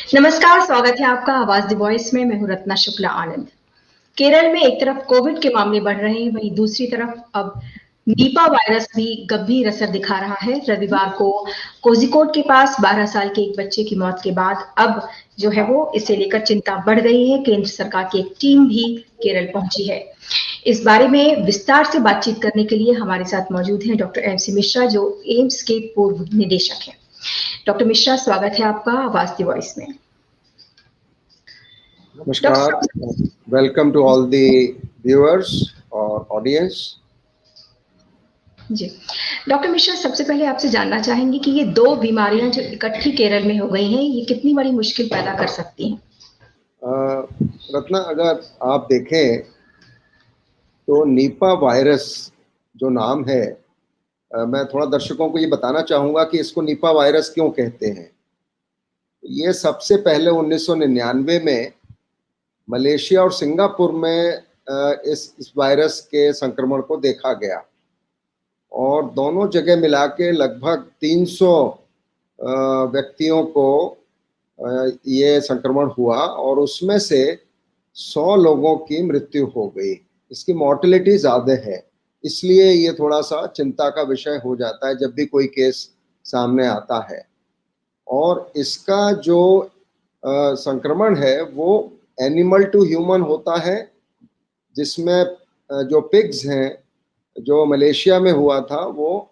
नमस्कार, स्वागत है आपका आवाज द वॉइस में। मैं हूं रत्ना शुक्ला आनंद। केरल में एक तरफ कोविड के मामले बढ़ रहे हैं, वहीं दूसरी तरफ अब नीपा वायरस भी गंभीर असर दिखा रहा है। रविवार को कोझिकोड के पास 12 साल के एक बच्चे की मौत के बाद अब जो है वो इसे लेकर चिंता बढ़ गई है। केंद्र सरकार की एक टीम भी केरल पहुंची है। इस बारे में विस्तार से बातचीत करने के लिए हमारे साथ मौजूद हैं डॉक्टर एमसी मिश्रा, जो एम्स के पूर्व निदेशक हैं। डॉक्टर मिश्रा, स्वागत है आपका आवाज द वॉइस में। Namaskar. Welcome to all the viewers or audience. जी, डॉक्टर मिश्रा, सबसे पहले आपसे जानना चाहेंगे कि ये दो बीमारियां जो इकट्ठी केरल में हो गई हैं, ये कितनी बड़ी मुश्किल पैदा कर सकती हैं? रत्ना, अगर आप देखें तो नीपा वायरस जो नाम है, मैं थोड़ा दर्शकों को ये बताना चाहूँगा कि इसको नीपा वायरस क्यों कहते हैं। ये सबसे पहले 1999 में मलेशिया और सिंगापुर में इस वायरस के संक्रमण को देखा गया और दोनों जगह मिला के लगभग 300 व्यक्तियों को ये संक्रमण हुआ और उसमें से 100 लोगों की मृत्यु हो गई। इसकी मॉर्टेलिटी ज़्यादा है, इसलिए ये थोड़ा सा चिंता का विषय हो जाता है जब भी कोई केस सामने आता है। और इसका जो संक्रमण है वो एनिमल टू ह्यूमन होता है, जिसमें जो पिग्स हैं, जो मलेशिया में हुआ था वो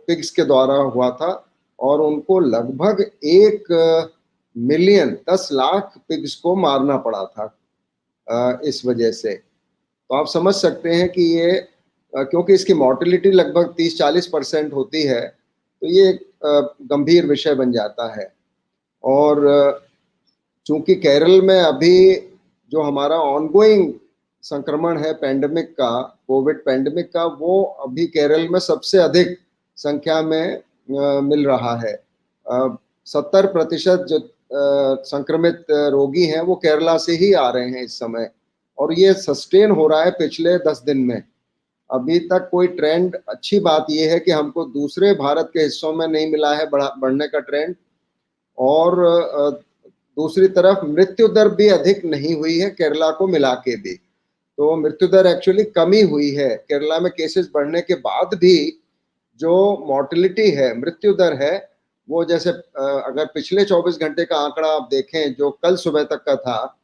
पिग्स के द्वारा हुआ था और उनको लगभग 1 मिलियन 10 लाख पिग्स को मारना पड़ा था इस वजह से। तो आप समझ सकते हैं कि ये क्योंकि इसकी मॉर्टेलिटी लगभग 30-40% होती है, तो ये एक गंभीर विषय बन जाता है। और चूंकि केरल में अभी जो हमारा ऑनगोइंग संक्रमण है पैंडेमिक का, कोविड पैंडेमिक का, वो अभी केरल में सबसे अधिक संख्या में मिल रहा है। 70% जो संक्रमित रोगी हैं वो केरला से ही आ रहे हैं इस समय, और ये सस्टेन हो रहा है पिछले 10 दिन में। अभी तक कोई ट्रेंड, अच्छी बात यह है कि हमको दूसरे भारत के हिस्सों में नहीं मिला है बढ़ने का ट्रेंड, और दूसरी तरफ मृत्यु दर भी अधिक नहीं हुई है केरला को मिला के भी। तो मृत्यु दर एक्चुअली कमी हुई है केरला में। केसेस बढ़ने के बाद भी जो मॉर्टेलिटी है, मृत्यु दर है, वो जैसे अगर पिछले 24 घंटे का आंकड़ा आप देखें जो कल सुबह तक का था,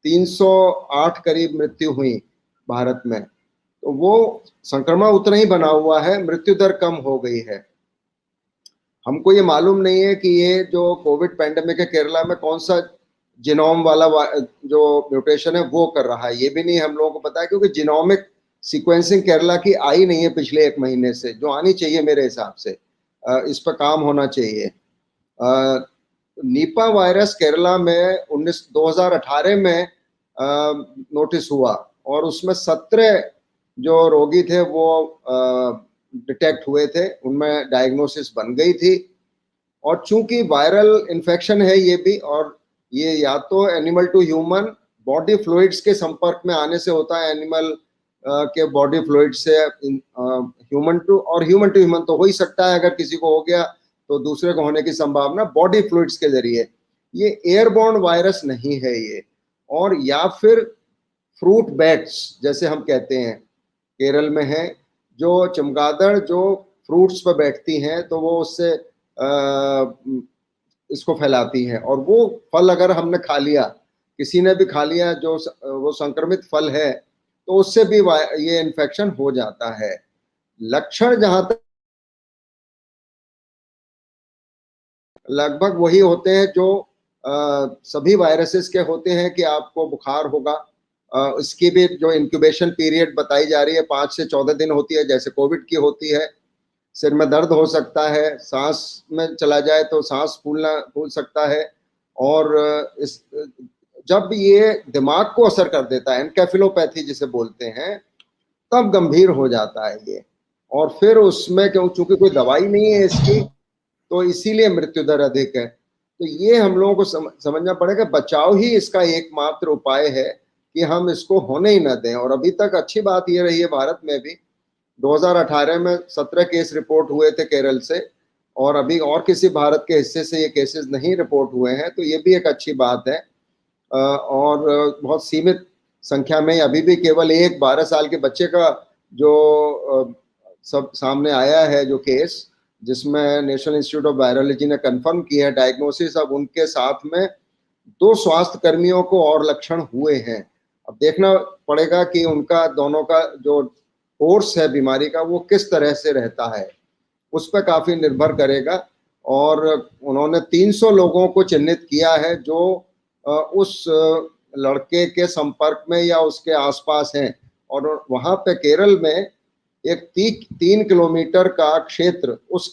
308 करीब मृत्यु हुई भारत में। तो वो संक्रमण उतना ही बना हुआ है, मृत्यु दर कम हो गई है। हमको ये मालूम नहीं है कि ये जो कोविड पैंडेमिक है केरला में कौन सा जीनोम वाला जो म्यूटेशन है वो कर रहा है, ये भी नहीं हम लोगों को पता है, क्योंकि जीनोमिक सीक्वेंसिंग केरला की आई नहीं है पिछले 1 महीने से, जो आनी चाहिए मेरे हिसाब से। इस पर काम होना चाहिए। नीपा वायरस केरला में 2018 में नोटिस हुआ और उसमें 17 जो रोगी थे वो डिटेक्ट हुए थे, उनमें डायग्नोसिस बन गई थी। और चूंकि वायरल इन्फेक्शन है ये भी, और ये या तो animal to human body fluids के संपर्क में आने से होता है, एनिमल के बॉडी फ्लूइड से ह्यूमन टू, और ह्यूमन टू ह्यूमन तो हो ही सकता है, अगर किसी को हो गया तो दूसरे को होने की संभावना बॉडी फ्लूइड्स के जरिए। ये एयरबॉर्न वायरस नहीं है ये। और या फिर फ्रूट बैट्स जैसे हम कहते हैं केरल में है, जो चमगादड़ जो फ्रूट्स पर बैठती हैं तो वो उससे इसको फैलाती हैं, और वो फल अगर हमने खा लिया, किसी ने भी खा लिया जो वो संक्रमित फल है, तो उससे भी ये इन्फेक्शन हो जाता है। लक्षण जहां तक लगभग वही होते हैं जो सभी वायरसेस के होते हैं कि आपको बुखार होगा। इसकी भी जो इंक्यूबेशन पीरियड बताई जा रही है 5 से 14 दिन होती है, जैसे कोविड की होती है। सिर में दर्द हो सकता है, सांस में चला जाए तो सांस फूल सकता है, और जब ये दिमाग को असर कर देता है, एनकेफेलोपैथी जिसे बोलते हैं, तब गंभीर हो जाता है ये। और फिर उसमें चूंकि कोई दवाई नहीं है इसकी, तो इसीलिए मृत्यु दर अधिक है। तो ये हम लोगों को समझना पड़ेगा, बचाव ही इसका एकमात्र उपाय है कि हम इसको होने ही न दें। और अभी तक अच्छी बात ये रही है, भारत में भी 2018 में 17 केस रिपोर्ट हुए थे केरल से, और अभी और किसी भारत के हिस्से से ये केसेस नहीं रिपोर्ट हुए हैं, तो ये भी एक अच्छी बात है। और बहुत सीमित संख्या में अभी भी केवल एक 12 साल के बच्चे का जो सब सामने आया है जो केस, जिसमें नेशनल इंस्टीट्यूट ऑफ वायरोलॉजी ने कंफर्म किया है डायग्नोसिस। अब उनके साथ में 2 स्वास्थ्य कर्मियों को और लक्षण हुए हैं। अब देखना पड़ेगा कि उनका दोनों का जो कोर्स है बीमारी का वो किस तरह से रहता है, उस पर काफी निर्भर करेगा। और उन्होंने 300 लोगों को चिन्हित किया है जो उस लड़के के संपर्क में या उसके आसपास हैं। और वहां पे केरल में एक 3 किलोमीटर का क्षेत्र उस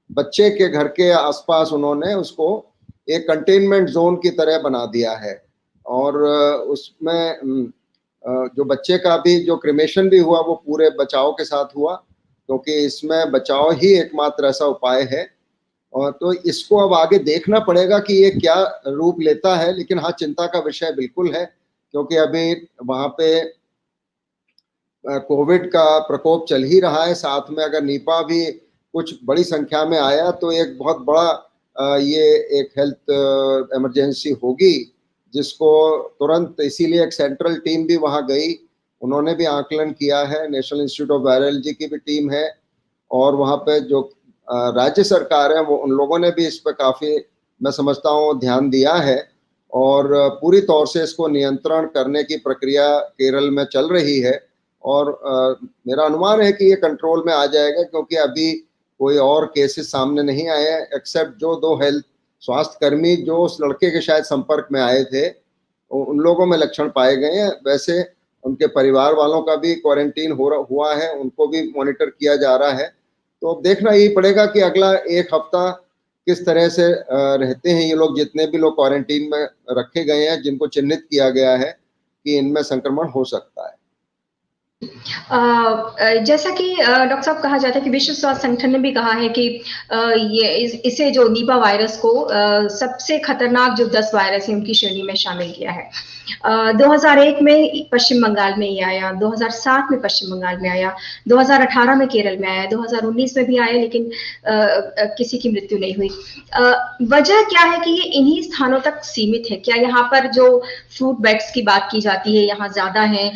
बच्चे के घर के आसपास उन्होंने उसको एक कंटेनमेंट जोन की तरह बना दिया है। और उसमें जो बच्चे का भी जो क्रिमेशन भी हुआ वो पूरे बचाव के साथ हुआ, क्योंकि इसमें बचाव ही एकमात्र ऐसा उपाय है। और तो इसको अब आगे देखना पड़ेगा कि ये क्या रूप लेता है। लेकिन हाँ, चिंता का विषय बिल्कुल है, क्योंकि अभी वहां पे कोविड का प्रकोप चल ही रहा है, साथ में अगर निपा भी कुछ बड़ी संख्या में आया तो एक बहुत बड़ा ये एक हेल्थ इमरजेंसी होगी, जिसको तुरंत, इसीलिए एक सेंट्रल टीम भी वहां गई, उन्होंने भी आकलन किया है, नेशनल इंस्टीट्यूट ऑफ वायरोलॉजी की भी टीम है। और वहां पे जो राज्य सरकार है वो उन लोगों ने भी इस पर काफी, मैं समझता हूँ, ध्यान दिया है। और पूरी तौर से इसको नियंत्रण करने की प्रक्रिया केरल में चल रही है। और मेरा अनुमान है कि ये कंट्रोल में आ जाएगा, क्योंकि अभी कोई और केसेस सामने नहीं आए हैं, एक्सेप्ट जो 2 हेल्थ स्वास्थ्य कर्मी जो उस लड़के के शायद संपर्क में आए थे, उन लोगों में लक्षण पाए गए हैं। वैसे उनके परिवार वालों का भी क्वारंटीन हुआ है, उनको भी मॉनिटर किया जा रहा है। तो अब देखना यही पड़ेगा कि अगला 1 हफ्ता किस तरह से रहते हैं ये लोग, जितने भी लोग क्वारंटीन में रखे गए हैं, जिनको चिन्हित किया गया है कि इनमें संक्रमण हो सकता है। जैसा कि डॉक्टर साहब कहा जाता है कि विश्व स्वास्थ्य संगठन ने भी कहा है कि ये इसे जो नीपा वायरस को सबसे खतरनाक जो 10 वायरस है उनकी श्रेणी में शामिल किया है। 2001 में पश्चिम बंगाल में ये आया, 2007 में पश्चिम बंगाल में आया, 2018 में केरल में आया, 2019 में भी आया, लेकिन किसी की मृत्यु नहीं हुई। वजह क्या है कि ये इन्हीं स्थानों तक सीमित है? क्या यहाँ पर जो फ्रूट बैट्स की बात की जाती है यहाँ ज्यादा है,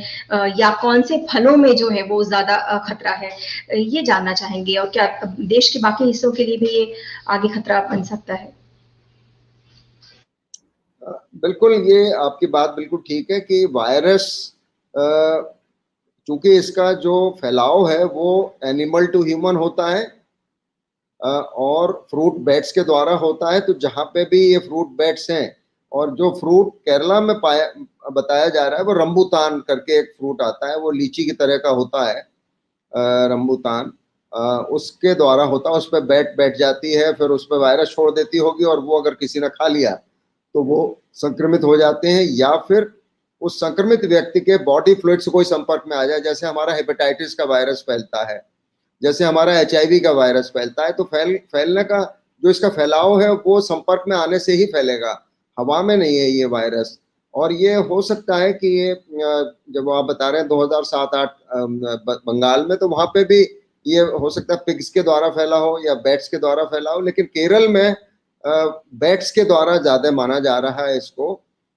या कौन से फलों में जो है वो ज्यादा खतरा है, ये जानना चाहेंगे। और क्या देश के बाकी हिस्सों के लिए भी ये आगे खतरा बन सकता है? बिल्कुल, ये आपकी बात बिल्कुल ठीक है कि वायरस, चूंकि इसका जो फैलाव है वो एनिमल टू ह्यूमन होता है और फ्रूट बैट्स के द्वारा होता है। तो जहाँ पे भी ये फ्रूट बैट्स हैं, और जो फ्रूट केरला में बताया जा रहा है वो रंबूतान करके एक फ्रूट आता है, वो लीची की तरह का होता है, रंबूतान, उसके द्वारा होता है। उस पर बैठ जाती है, फिर उस पर वायरस छोड़ देती होगी, और वो अगर किसी ने खा लिया तो वो संक्रमित हो जाते हैं, या फिर उस संक्रमित व्यक्ति के बॉडी फ्लूइड से कोई संपर्क में आ जाए। जैसे हमारा हेपेटाइटिस का वायरस फैलता है, जैसे हमारा HIV का वायरस फैलता है, तो फैलने का जो इसका फैलाव है वो संपर्क में आने से ही फैलेगा, हवा में नहीं है ये वायरस। और ये हो सकता है कि ये जब आप बता रहे हैं 2007-8 बंगाल में, तो वहां पे भी ये हो सकता है पिग्स के द्वारा फैला हो या बैट्स के द्वारा फैला हो। लेकिन केरल में बैट्स के द्वारा ज्यादा माना जा रहा है इसको,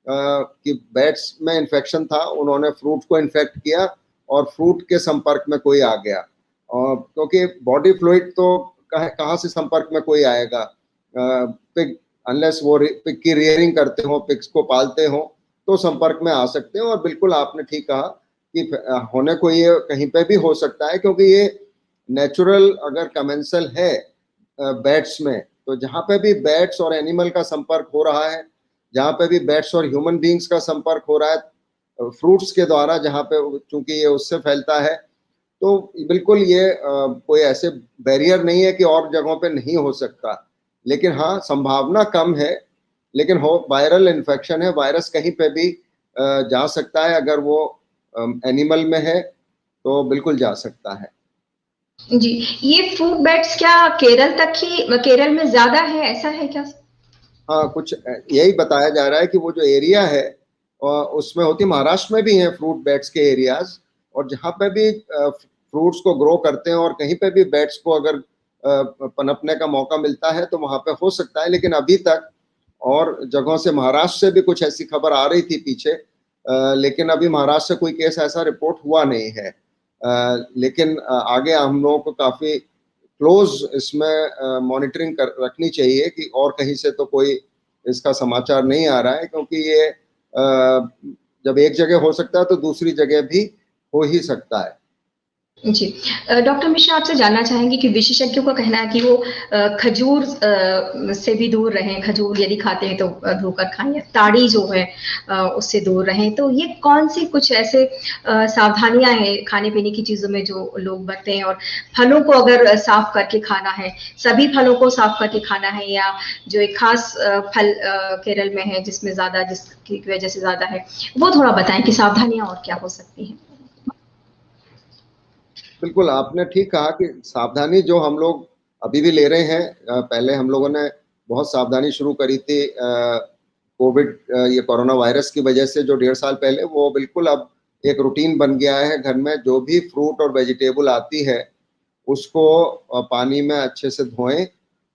कि बैट्स में इन्फेक्शन था, उन्होंने फ्रूट को इन्फेक्ट किया और फ्रूट के संपर्क में कोई आ गया। और क्योंकि बॉडी फ्लूइड तो कहाँ से संपर्क में कोई आएगा, पिग, अनलेस वो पिग की रियरिंग करते हो, पिग्स को पालते हो, तो संपर्क में आ सकते हो। और बिल्कुल आपने ठीक कहा कि होने को ये कहीं पे भी हो सकता है, क्योंकि ये नेचुरल अगर कमेंसल है बैट्स में, तो जहाँ पे भी बैट्स और एनिमल का संपर्क हो रहा है, जहाँ पे भी बैट्स और ह्यूमन बींग्स का संपर्क हो रहा है फ्रूट्स के द्वारा, जहाँ पे चूंकि ये उससे फैलता है, तो बिल्कुल ये कोई ऐसे बैरियर नहीं है कि और जगहों पे नहीं हो सकता। लेकिन हाँ, संभावना कम है, लेकिन हो वायरल इन्फेक्शन है, वायरस कहीं पे भी जा सकता है। अगर वो एनिमल में है तो बिल्कुल जा सकता है। जी, ये फ्रूट बैट्स क्या केरल तक ही, केरल में ज्यादा है, ऐसा है क्या? हाँ, कुछ यही बताया जा रहा है कि वो जो एरिया है उसमें होती, महाराष्ट्र में भी हैं फ्रूट बैट्स के एरियाज, और जहाँ पे भी फ्रूट्स को ग्रो करते हैं और कहीं पे भी बैट्स को अगर पनपने का मौका मिलता है तो वहां पे हो सकता है, लेकिन अभी तक और जगहों से महाराष्ट्र से भी कुछ ऐसी खबर आ रही थी पीछे, लेकिन अभी महाराष्ट्र से कोई केस ऐसा रिपोर्ट हुआ नहीं है। लेकिन आगे हम लोगों को काफी क्लोज इसमें मॉनिटरिंग रखनी चाहिए कि और कहीं से तो कोई इसका समाचार नहीं आ रहा है, क्योंकि ये जब एक जगह हो सकता है तो दूसरी जगह भी हो ही सकता है। जी। डॉक्टर मिश्रा, आपसे जानना चाहेंगे कि विशेषज्ञों का कहना है कि वो खजूर से भी दूर रहें, खजूर यदि खाते हैं तो धोकर खाएं, या ताड़ी जो है उससे दूर रहें। तो ये कौन सी कुछ ऐसे सावधानियां हैं खाने पीने की चीजों में जो लोग बरतें हैं? और फलों को अगर साफ करके खाना है, सभी फलों को साफ करके खाना है, या जो एक खास फल केरल में है जिसमें ज्यादा, जिसकी वजह से ज्यादा है, वो थोड़ा बताएं कि सावधानियां और क्या हो सकती हैं। बिल्कुल, आपने ठीक कहा कि सावधानी जो हम लोग अभी भी ले रहे हैं, पहले हम लोगों ने बहुत सावधानी शुरू करी थी कोविड, ये कोरोना वायरस की वजह से, जो 1.5 साल पहले, वो बिल्कुल अब एक रूटीन बन गया है। घर में जो भी फ्रूट और वेजिटेबल आती है उसको पानी में अच्छे से धोएं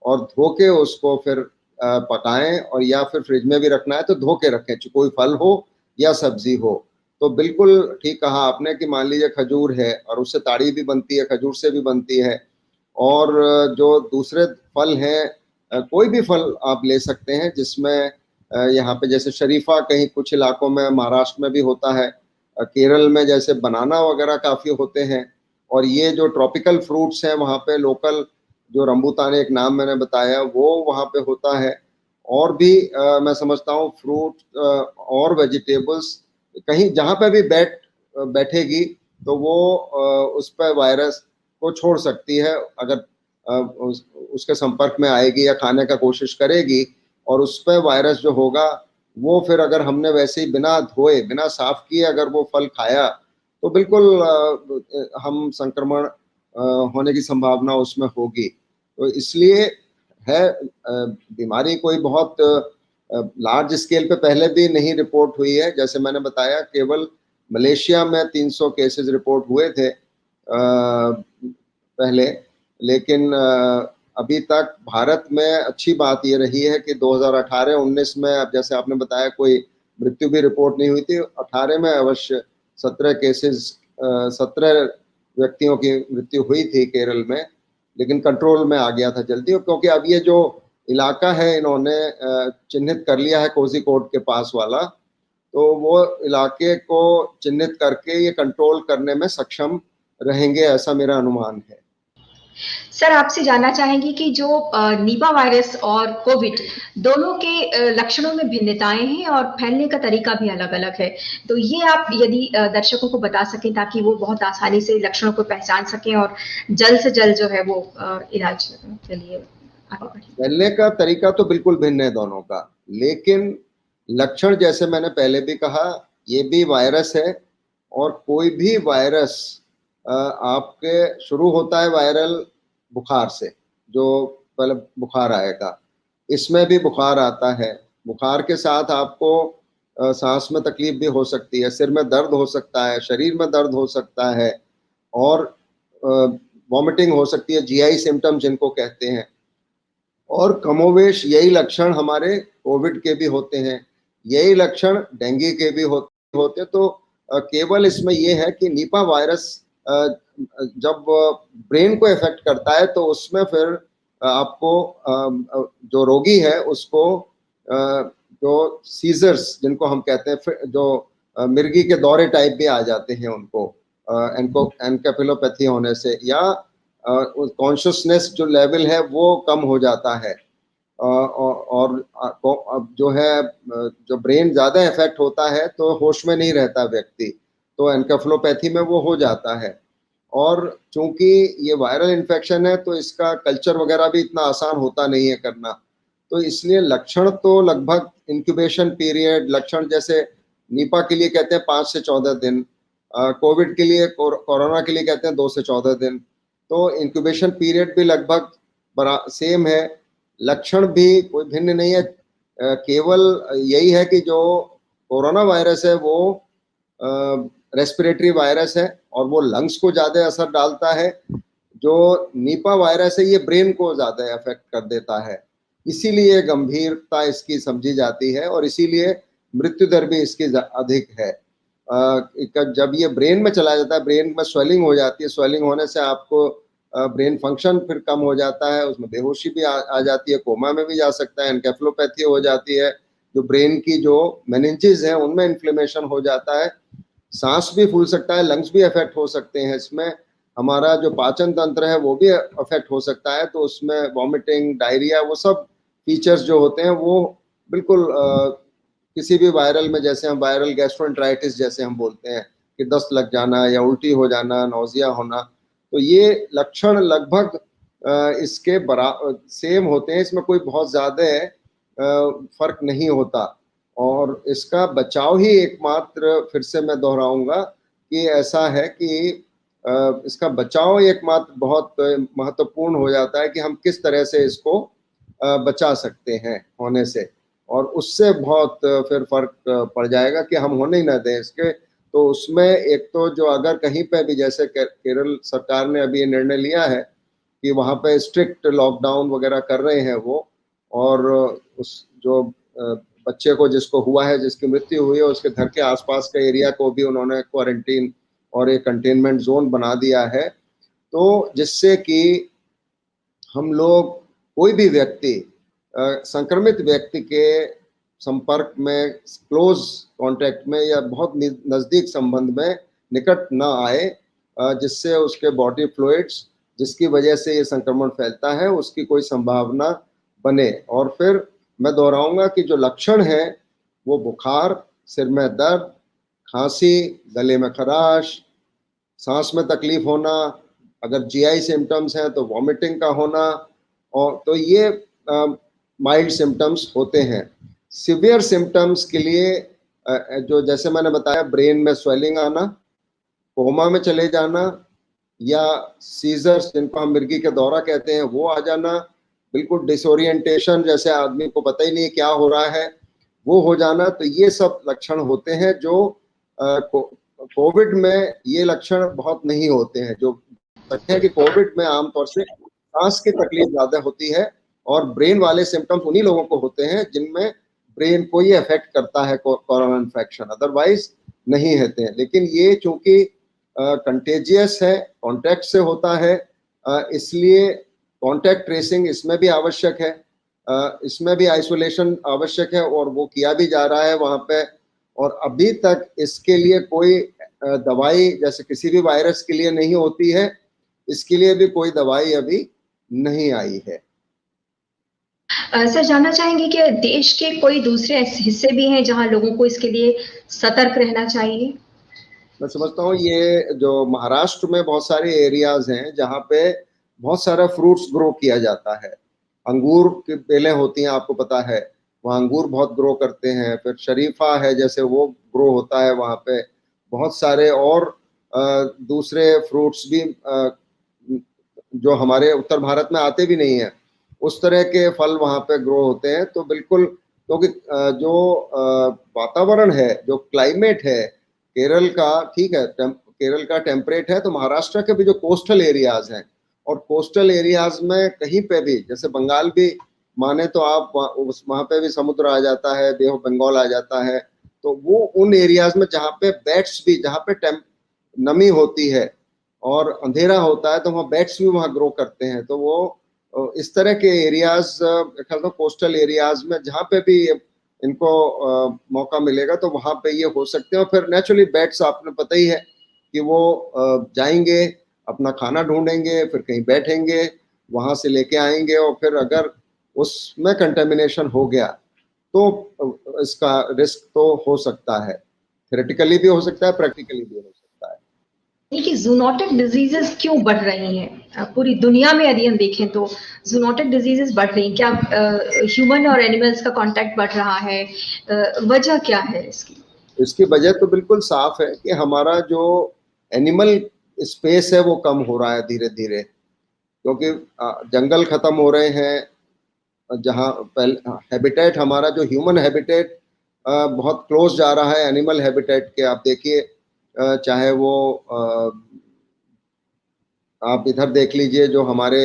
और धो के उसको फिर पकाएं, और या फिर फ्रिज में भी रखना है तो धो के रखें, कोई फल हो या सब्जी हो। तो बिल्कुल ठीक कहा आपने कि मान लीजिए खजूर है और उससे ताड़ी भी बनती है, खजूर से भी बनती है, और जो दूसरे फल हैं, कोई भी फल आप ले सकते हैं जिसमें यहाँ पे जैसे शरीफा कहीं कुछ इलाकों में महाराष्ट्र में भी होता है, केरल में जैसे बनाना वगैरह काफ़ी होते हैं, और ये जो ट्रॉपिकल फ्रूट्स हैं वहाँ पे लोकल, जो रंबूतान एक नाम मैंने बताया वो वहाँ पे होता है। और भी मैं समझता हूँ फ्रूट और वेजिटेबल्स कहीं जहाँ पे भी बैठेगी तो वो उस पर वायरस को छोड़ सकती है, अगर उसके संपर्क में आएगी या खाने का कोशिश करेगी, और उस पर वायरस जो होगा वो फिर अगर हमने वैसे ही बिना धोए बिना साफ किए अगर वो फल खाया तो बिल्कुल हम संक्रमण होने की संभावना उसमें होगी। तो इसलिए है, बीमारी कोई बहुत लार्ज स्केल पे पहले भी नहीं रिपोर्ट हुई है। जैसे मैंने बताया, केवल मलेशिया में 300 केसेस रिपोर्ट हुए थे पहले, लेकिन अभी तक भारत में अच्छी बात ये रही है कि 2018-19 में, अब जैसे आपने बताया, कोई मृत्यु भी रिपोर्ट नहीं हुई थी। 18 में अवश्य 17 व्यक्तियों की मृत्यु हुई थी केरल में, लेकिन कंट्रोल में आ गया था जल्दी, क्योंकि अब ये जो इलाका है इन्होंने चिन्हित कर लिया है कोझिकोड के पास वाला, तो वो इलाके को चिन्हित करके ये कंट्रोल करने में सक्षम रहेंगे, ऐसा मेरा अनुमान है। सर, आपसे जानना चाहेंगे कि जो नीपा वायरस और कोविड दोनों के लक्षणों में भिन्नताएं हैं और फैलने का तरीका भी अलग-अलग है। तो ये आप यदि दर्शकों को बता सकें ताकि वो बहुत आसानी से लक्षणों को पहचान सकें और जल्द से जल्द जो है वो इलाज के लिए आगे बढ़ें। फैलने का तरीका तो बिल्कुल भिन्न है दोनों का, लेकिन लक्षण जैसे मैंने पहले भी कहा, ये भी वायरस है, और कोई भी वायरस आपके शुरू होता है वायरल बुखार से, जो पहले बुखार आएगा, इसमें भी बुखार आता है। बुखार के साथ आपको सांस में तकलीफ भी हो सकती है, सिर में दर्द हो सकता है, शरीर में दर्द हो सकता है, और वॉमिटिंग हो सकती है, जीआई सिम्टम जिनको कहते हैं। और कमोवेश यही लक्षण हमारे कोविड के भी होते हैं, यही लक्षण डेंगू के भी होते। तो केवल इसमें यह है कि नीपा वायरस जब ब्रेन को इफेक्ट करता है तो उसमें फिर आपको जो रोगी है उसको जो सीजर्स जिनको हम कहते हैं, जो मिर्गी के दौरे टाइप भी आ जाते हैं उनको, एनकेफेलोपैथी होने से, या कॉन्शियसनेस जो लेवल है वो कम हो जाता है, और जो है जो ब्रेन ज़्यादा इफेक्ट होता है तो होश में नहीं रहता व्यक्ति, तो एनकेफेलोपैथी में वो हो जाता है। और चूंकि ये वायरल इन्फेक्शन है तो इसका कल्चर वगैरह भी इतना आसान होता नहीं है करना, तो इसलिए लक्षण तो लगभग इंक्यूबेशन पीरियड, लक्षण जैसे नीपा के लिए कहते हैं 5 से 14 दिन, कोविड के लिए, कोरोना के लिए कहते हैं 2 से 14 दिन, तो इंक्यूबेशन पीरियड भी लगभग सेम है, लक्षण भी कोई भिन्न नहीं है। केवल यही है कि जो कोरोना वायरस है वो रेस्पिरेटरी वायरस है और वो लंग्स को ज़्यादा असर डालता है, जो नीपा वायरस है ये ब्रेन को ज्यादा अफेक्ट कर देता है, इसीलिए गंभीरता इसकी समझी जाती है और इसीलिए मृत्यु दर भी इसकी अधिक है। जब ये ब्रेन में चला जाता है, ब्रेन में स्वेलिंग हो जाती है, स्वेलिंग होने से आपको ब्रेन फंक्शन फिर कम हो जाता है, उसमें बेहोशी भी आ जाती है, कोमा में भी जा सकता है, एनकेफेलोपैथी हो जाती है, जो ब्रेन की जो मेनिंजेस हैं उनमें इन्फ्लेमेशन हो जाता है, सांस भी फूल सकता है, लंग्स भी अफेक्ट हो सकते हैं, इसमें हमारा जो पाचन तंत्र है वो भी अफेक्ट हो सकता है, तो उसमें वॉमिटिंग, डायरिया, वो सब फीचर्स जो होते हैं वो बिल्कुल किसी भी वायरल में, जैसे हम वायरल गैस्ट्रोएंटेराइटिस जैसे हम बोलते हैं कि दस्त लग जाना या उल्टी हो जाना, नौजिया होना, तो ये लक्षण लगभग इसके सेम होते हैं, इसमें कोई बहुत ज़्यादा फर्क नहीं होता। और इसका बचाव ही एकमात्र, फिर से मैं दोहराऊंगा कि ऐसा है कि इसका बचाव एकमात्र बहुत महत्वपूर्ण हो जाता है कि हम किस तरह से इसको बचा सकते हैं होने से, और उससे बहुत फिर फर्क पड़ जाएगा कि हम होने ही ना दें इसके। तो उसमें एक तो जो अगर कहीं पे भी, जैसे केरल सरकार ने अभी ये निर्णय लिया है कि वहाँ पे स्ट्रिक्ट लॉकडाउन वगैरह कर रहे हैं वो, और उस जो बच्चे को जिसको हुआ है, जिसकी मृत्यु हुई है, उसके घर के आसपास के एरिया को भी उन्होंने क्वारंटीन और एक कंटेनमेंट जोन बना दिया है, तो जिससे कि हम लोग, कोई भी व्यक्ति संक्रमित व्यक्ति के संपर्क में, क्लोज कांटेक्ट में या बहुत नज़दीक संबंध में निकट न आए, जिससे उसके बॉडी फ्लूइड्स, जिसकी वजह से ये संक्रमण फैलता है, उसकी कोई संभावना बने। और फिर मैं दोहराऊंगा कि जो लक्षण है वो बुखार, सिर में दर्द, खांसी, गले में खराश, सांस में तकलीफ होना, अगर जीआई सिम्टम्स हैं तो वॉमिटिंग का होना, और तो ये माइल्ड सिम्टम्स होते हैं। सिवियर सिम्टम्स के लिए जो जैसे मैंने बताया, ब्रेन में स्वेलिंग आना, कोमा में चले जाना, या सीजर्स जिनको हम मिर्गी के दौरा कहते हैं वो आ जाना, बिल्कुल डिसोरिएंटेशन, जैसे आदमी को पता ही नहीं क्या हो रहा है, वो हो जाना, तो ये सब लक्षण होते हैं जो कोविड में ये लक्षण बहुत नहीं होते हैं। जो है कि कोविड में आमतौर से सांस की तकलीफ ज्यादा होती है और ब्रेन वाले सिम्टम्स उन्हीं लोगों को होते हैं जिनमें ब्रेन को ही अफेक्ट करता है कोरोना इन्फेक्शन, अदरवाइज नहीं होते हैं। लेकिन ये चूंकि कंटेजियस है, कॉन्टैक्ट से होता है, इसलिए कॉन्टैक्ट ट्रेसिंग इसमें भी आवश्यक है, इसमें भी आइसोलेशन आवश्यक है, और वो किया भी जा रहा है वहाँ पे। और अभी तक इसके लिए कोई दवाई, जैसे किसी भी वायरस के लिए नहीं होती है, इसके लिए भी कोई दवाई अभी नहीं आई है। सर, जानना चाहेंगे कि देश के कोई दूसरे हिस्से भी हैं जहां लोगों को इसके लिए सतर्क रहना चाहिए? मैं समझता हूँ ये जो महाराष्ट्र में बहुत सारे एरियाज हैं जहाँ पे बहुत सारा फ्रूट्स ग्रो किया जाता है, अंगूर की बेलें होती हैं, आपको पता है, वहाँ अंगूर बहुत ग्रो करते हैं, फिर शरीफा है जैसे वो ग्रो होता है वहाँ पे, बहुत सारे और दूसरे फ्रूट्स भी जो हमारे उत्तर भारत में आते भी नहीं है, उस तरह के फल वहाँ पे ग्रो होते हैं। तो बिल्कुल, क्योंकि जो वातावरण है, जो क्लाइमेट है केरल का, ठीक है, केरल का टेम्परेट है, तो महाराष्ट्र के भी जो कोस्टल एरियाज हैं, और कोस्टल एरियाज में कहीं पे भी, जैसे बंगाल भी माने तो आप वहाँ पे भी समुद्र आ जाता है, बे ऑफ बंगाल आ जाता है, तो वो उन एरियाज में जहाँ पे बैट्स भी, जहाँ पे नमी होती है और अंधेरा होता है, तो वहाँ बैट्स भी वहाँ ग्रो करते हैं। तो वो इस तरह के एरियाज, कोस्टल एरियाज में जहाँ पे भी इनको मौका मिलेगा तो वहाँ पे ये हो सकते हैं। और फिर नेचुरली बैट्स, आपने पता ही है कि वो जाएंगे, अपना खाना ढूंढेंगे, फिर कहीं बैठेंगे, वहाँ से लेके आएंगे, और फिर अगर उसमें कंटेमिनेशन हो गया तो इसका रिस्क तो हो सकता है, थ्योरेटिकली भी हो सकता है, प्रैक्टिकली भी हो सकता है। कि जूनोटिक डिजीजेस क्यों बढ़ रही हैं पूरी दुनिया में? यदि हम देखें तो जूनोटिक डिजीजेस बढ़ रही हैं, क्या ह्यूमन और एनिमल्स का कांटेक्ट बढ़ रहा है? वजह क्या है इसकी? इसकी वजह तो बिल्कुल साफ है कि हमारा जो एनिमल स्पेस है वो कम हो रहा है धीरे धीरे, क्योंकि जंगल खत्म हो रहे हैं। जहाँ पहले हैबिटेट, हमारा जो ह्यूमन हैबिटेट बहुत क्लोज जा रहा है एनिमल हैबिटेट के। आप देखिए, चाहे वो आप इधर देख लीजिए, जो हमारे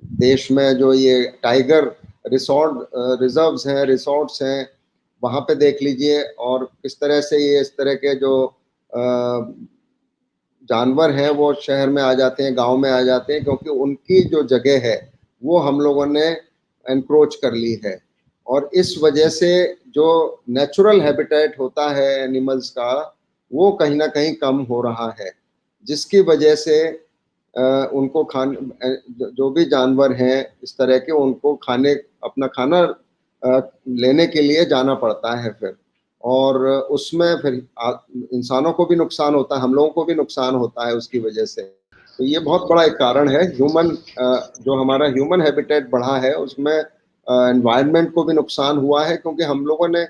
देश में जो ये टाइगर रिजर्व्स हैं, रिसोर्ट्स हैं, वहाँ पे देख लीजिए, और किस तरह से ये इस तरह के जो जानवर हैं वो शहर में आ जाते हैं, गांव में आ जाते हैं, क्योंकि उनकी जो जगह है वो हम लोगों ने एनक्रोच कर ली है। और इस वजह से जो नेचुरल हैबिटेट होता है एनिमल्स का, वो कहीं ना कहीं कम हो रहा है, जिसकी वजह से उनको जो भी जानवर हैं इस तरह के, उनको अपना खाना लेने के लिए जाना पड़ता है फिर, और उसमें फिर इंसानों को भी नुकसान होता है, हम लोगों को भी नुकसान होता है उसकी वजह से। तो ये बहुत बड़ा एक कारण है। जो हमारा ह्यूमन हैबिटेट बढ़ा है उसमें एनवायरनमेंट को भी नुकसान हुआ है, क्योंकि हम लोगों ने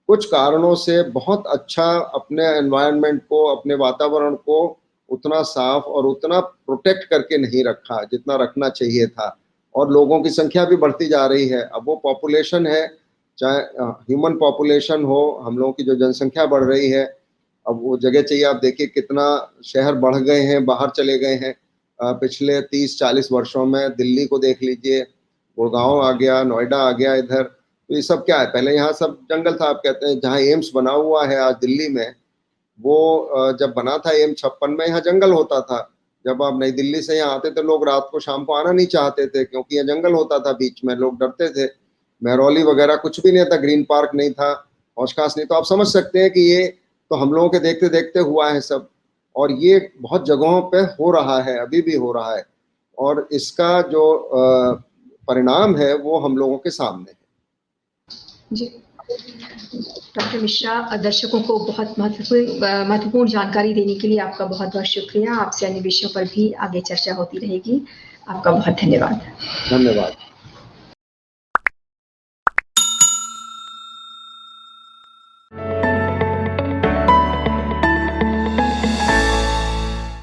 कुछ कारणों से बहुत अच्छा अपने एनवायरनमेंट को, अपने वातावरण को उतना साफ और उतना प्रोटेक्ट करके नहीं रखा जितना रखना चाहिए था। और लोगों की संख्या भी बढ़ती जा रही है। अब वो पॉपुलेशन है, चाहे ह्यूमन पॉपुलेशन हो, हम लोगों की जो जनसंख्या बढ़ रही है, अब वो जगह चाहिए। आप देखिए कितना शहर बढ़ गए हैं, बाहर चले गए हैं पिछले 30-40 वर्षों में। दिल्ली को देख लीजिए, गुड़गांव आ गया, नोएडा आ गया इधर। तो ये सब क्या है, पहले यहाँ सब जंगल था। आप कहते हैं जहाँ एम्स बना हुआ है आज दिल्ली में, वो जब बना था एम्स 56 में, यहाँ जंगल होता था। जब आप नई दिल्ली से यहाँ आते थे, लोग रात को शाम को आना नहीं चाहते थे, क्योंकि यहाँ जंगल होता था बीच में, लोग डरते थे। महरौली वगैरह कुछ भी नहीं था, ग्रीन पार्क नहीं था, हौश खास नहीं। तो आप समझ सकते हैं कि ये तो हम लोगों के देखते देखते हुआ है सब, और ये बहुत जगहों पे हो रहा है, अभी भी हो रहा है। और इसका जो परिणाम है वो हम लोगों के सामने है। जी डॉक्टर मिश्रा, दर्शकों को बहुत महत्वपूर्ण जानकारी देने के लिए आपका बहुत बहुत शुक्रिया। आपसे अन्य विषयों पर भी आगे चर्चा होती रहेगी। आपका बहुत धन्यवाद। धन्यवाद।